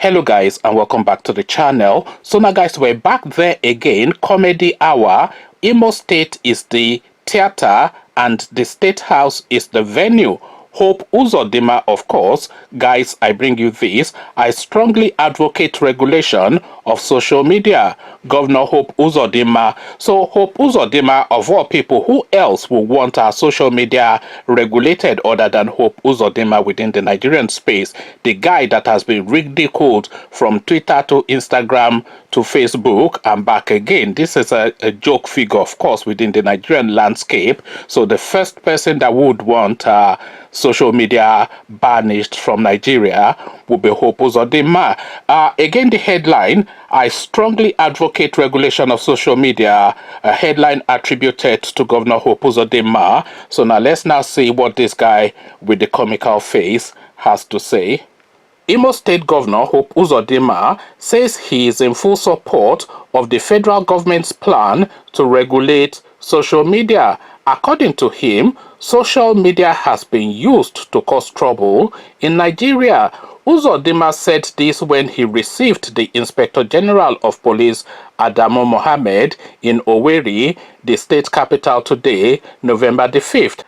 Hello guys, and welcome back to the channel. So now guys, we're back there again. Comedy hour. Imo State is the theater and the State House is the venue. Hope Uzodinma, of course. Guys, I bring you this. I strongly advocate regulation of social media. Governor Hope Uzodinma. So Hope Uzodinma, of all people, who else will want our social media regulated other than Hope Uzodinma within the Nigerian space? The guy that has been ridiculed from Twitter to Instagram to Facebook and back again. This is a joke figure, of course, within the Nigerian landscape. So the first person that would want social media banished from Nigeria would be Hope Uzodinma. Again, the headline, I strongly advocate regulation of social media, a headline attributed to Governor Hope Uzodinma. So now let's now see what this guy with the comical face has to say. Imo State Governor Hope Uzodinma says he is in full support of the federal government's plan to regulate social media. According to him, social media has been used to cause trouble in Nigeria. Uzodinma said this when he received the Inspector General of Police Adamu Mohammed in Owerri, the state capital, today, November the 5th.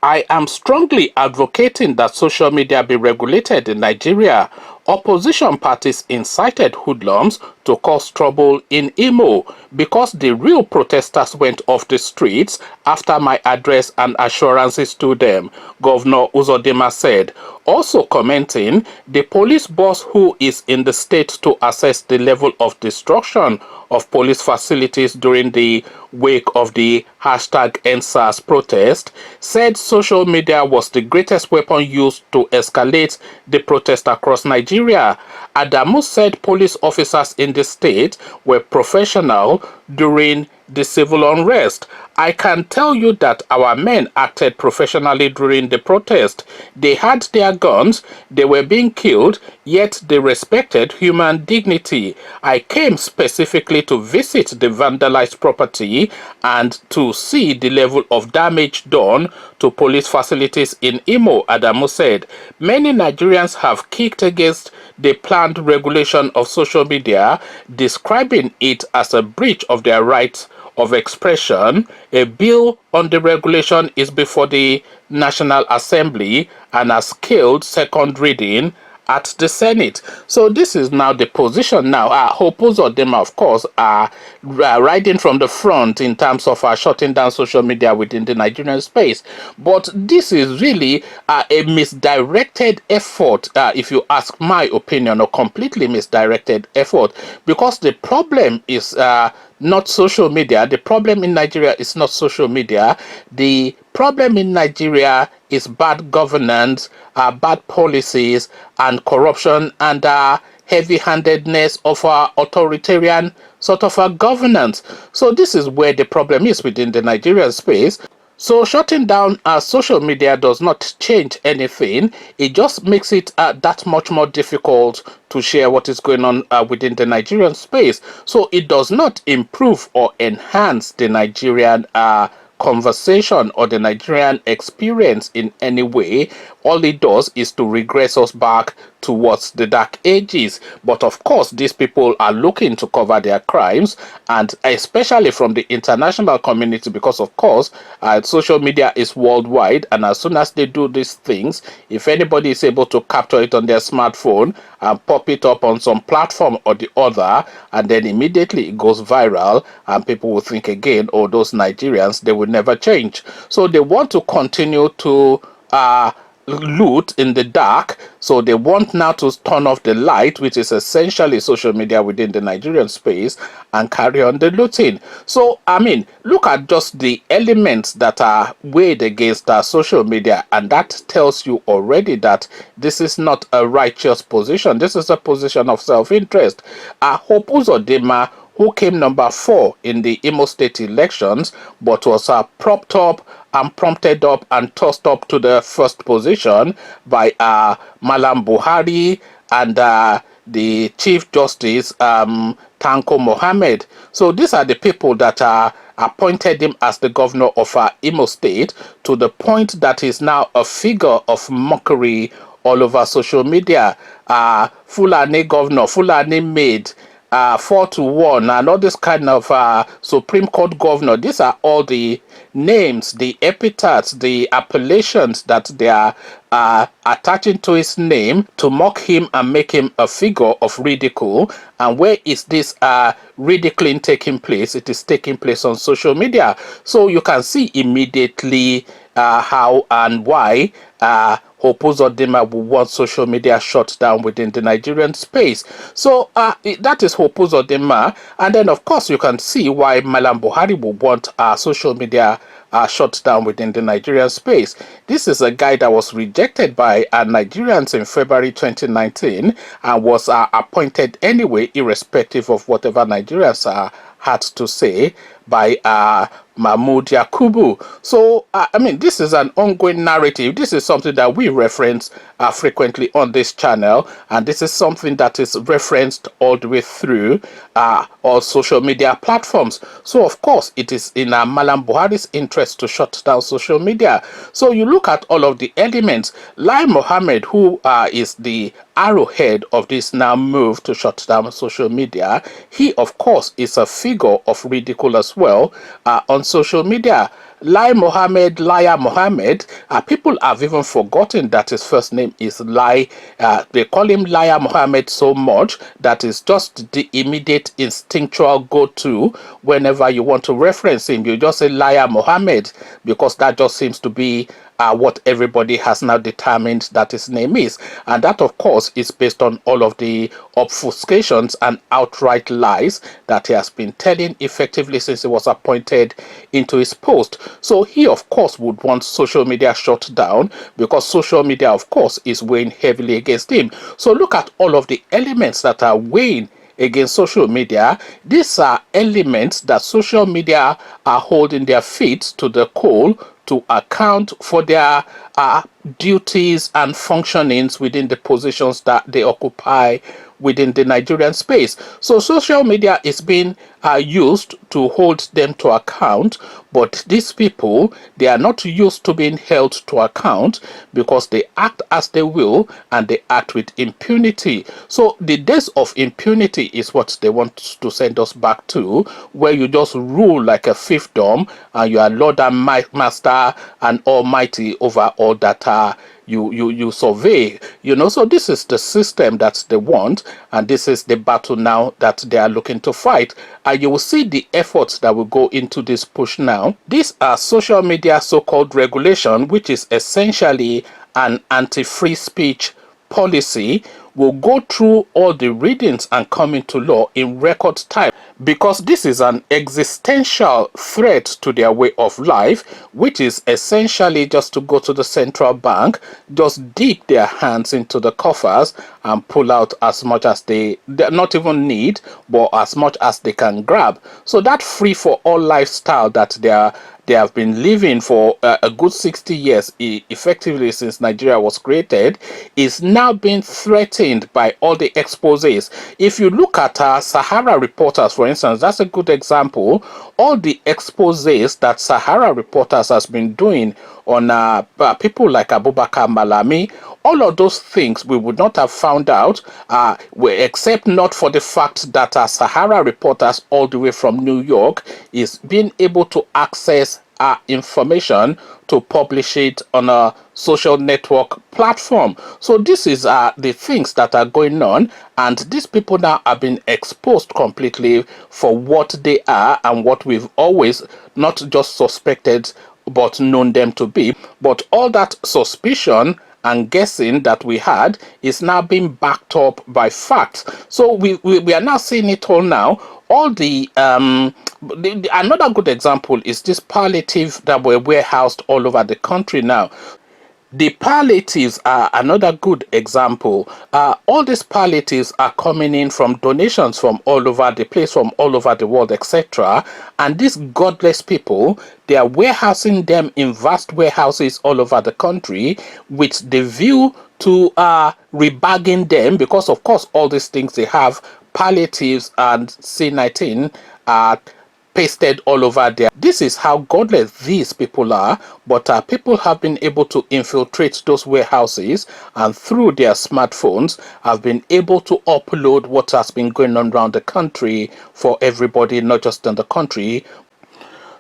I am strongly advocating that social media be regulated in Nigeria. Opposition parties incited hoodlums to cause trouble in Imo because the real protesters went off the streets after my address and assurances to them, Governor Uzodinma said. Also commenting, the police boss who is in the state to assess the level of destruction of police facilities during the wake of the #EndSARS protest said social media was the greatest weapon used to escalate the protest across Nigeria. Adamu said police officers in the state were professional during the civil unrest. I can tell you that our men acted professionally during the protest. They had their guns, they were being killed, yet they respected human dignity. I came specifically to visit the vandalized property and to see the level of damage done to police facilities in Imo, Adamu said. Many Nigerians have kicked against the planned regulation of social media, describing it as a breach of their rights of expression. A bill on the regulation is before the National Assembly and has killed second reading at the Senate. So this is now the position now. Hope Uzodinma, of course, are riding from the front in terms of shutting down social media within the Nigerian space. But this is really a misdirected effort, if you ask my opinion, a completely misdirected effort, because the problem is not social media. The problem in Nigeria is not social media. The problem in Nigeria is bad governance, bad policies, and corruption, and heavy-handedness of our authoritarian sort of a governance. So this is where the problem is within the Nigerian space. So shutting down social media does not change anything. It just makes it that much more difficult to share what is going on within the Nigerian space. So it does not improve or enhance the Nigerian conversation or the Nigerian experience in any way. All it does is to regress us back towards the dark ages. But of course, these people are looking to cover their crimes, and especially from the international community, because of course social media is worldwide, and as soon as they do these things, if anybody is able to capture it on their smartphone and pop it up on some platform or the other, and then immediately it goes viral, and people will think again, oh, those Nigerians, they will never change. So they want to continue to loot in the dark. So they want now to turn off the light, which is essentially social media within the Nigerian space, and carry on the looting. So I mean, look at just the elements that are weighed against social media, and that tells you already that this is not a righteous position. This is a position of self-interest. Hope Uzodinma, who came number 4 in the Imo State elections, but was propped up and prompted up and tossed up to the first position by Mallam Buhari and the Chief Justice Tanko Mohammed. So these are the people that appointed him as the governor of Imo State, to the point that he's now a figure of mockery all over social media. Fulani governor, Fulani maid, 4-1, and all this kind of Supreme Court governor. These are all the names, the epithets, the appellations that they are attaching to his name to mock him and make him a figure of ridicule. And where is this ridiculing taking place? It is taking place on social media. So you can see immediately how and why Uzodinma will want social media shut down within the Nigerian space. So that is Uzodinma. And then, of course, you can see why Mallam Buhari will want social media shut down within the Nigerian space. This is a guy that was rejected by Nigerians in February 2019 and was appointed anyway, irrespective of whatever Nigerians had to say, by Mahmoud Yakubu. So, I mean, this is an ongoing narrative. This is something that we reference frequently on this channel, and this is something that is referenced all the way through all social media platforms. So, of course, it is in Mallam Buhari's interest to shut down social media. So, you look at all of the elements. Lai Mohammed, who is the arrowhead of this now move to shut down social media, he, of course, is a figure of ridicule as well on social media. Lai Mohammed, Liar Mohammed, people have even forgotten that his first name is Lai. They call him Liar Mohammed so much that it's just the immediate instinctual go-to whenever you want to reference him. You just say Liar Mohammed because that just seems to be what everybody has now determined that his name is. And that, of course, is based on all of the obfuscations and outright lies that he has been telling effectively since he was appointed into his post. So he, of course, would want social media shut down because social media, of course, is weighing heavily against him. So look at all of the elements that are weighing against social media. These are elements that social media are holding their feet to the coal to account for their duties and functionings within the positions that they occupy within the Nigerian space. So social media is being used to hold them to account, but these people, they are not used to being held to account because they act as they will and they act with impunity. So the days of impunity is what they want to send us back to, where you just rule like a fiefdom and you are Lord and Master and Almighty over all that you survey, you know. So this is the system that they want, and this is the battle now that they are looking to fight. And you will see the efforts that will go into this push now. These are social media so-called regulation, which is essentially an anti-free speech policy, will go through all the readings and come into law in record time, because this is an existential threat to their way of life, which is essentially just to go to the central bank, just dip their hands into the coffers and pull out as much as they not even need, but as much as they can grab. So that free for all lifestyle that they have been living for a good 60 years, effectively since Nigeria was created, is now being threatened by all the exposés. If you look at Sahara Reporters, for instance, that's a good example. All the exposés that Sahara Reporters has been doing on people like Abubakar Malami, all of those things we would not have found out except not for the fact that Sahara Reporters all the way from New York is being able to access information to publish it on a social network platform. So this is the things that are going on, and these people now have been exposed completely for what they are and what we've always not just suspected but known them to be. But all that suspicion and guessing that we had is now being backed up by facts. So we are now seeing it all now. All the another good example is this palliative that were warehoused all over the country now. The palliatives are another good example. All these palliatives are coming in from donations from all over the place, from all over the world, etc. And these godless people, they are warehousing them in vast warehouses all over the country with the view to rebagging them, because of course all these things they have palliatives and C19 pasted all over there. This is how godless these people are, but people have been able to infiltrate those warehouses, and through their smartphones have been able to upload what has been going on around the country for everybody, not just in the country.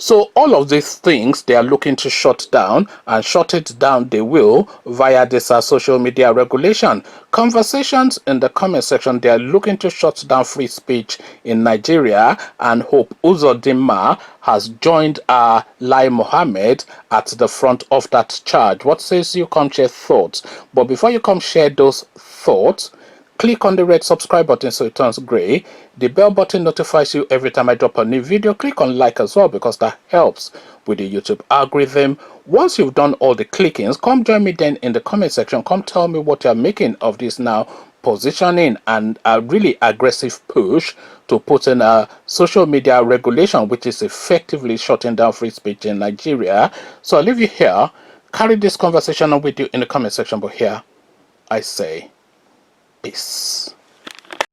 So all of these things they are looking to shut down, and shut it down they will via this social media regulation. Conversations in the comment section, they are looking to shut down free speech in Nigeria, and Hope Uzodinma has joined Lai Mohammed at the front of that charge. What says you? Come share thoughts. But before you come share those thoughts, click on the red subscribe button so it turns gray. The bell button notifies you every time I drop a new video. Click on like as well, because that helps with the YouTube algorithm. Once you've done all the clickings, come join me then in the comment section. Come tell me what you're making of this now positioning and a really aggressive push to put in a social media regulation, which is effectively shutting down free speech in Nigeria. So I'll leave you here. Carry this conversation on with you in the comment section, but here I say peace.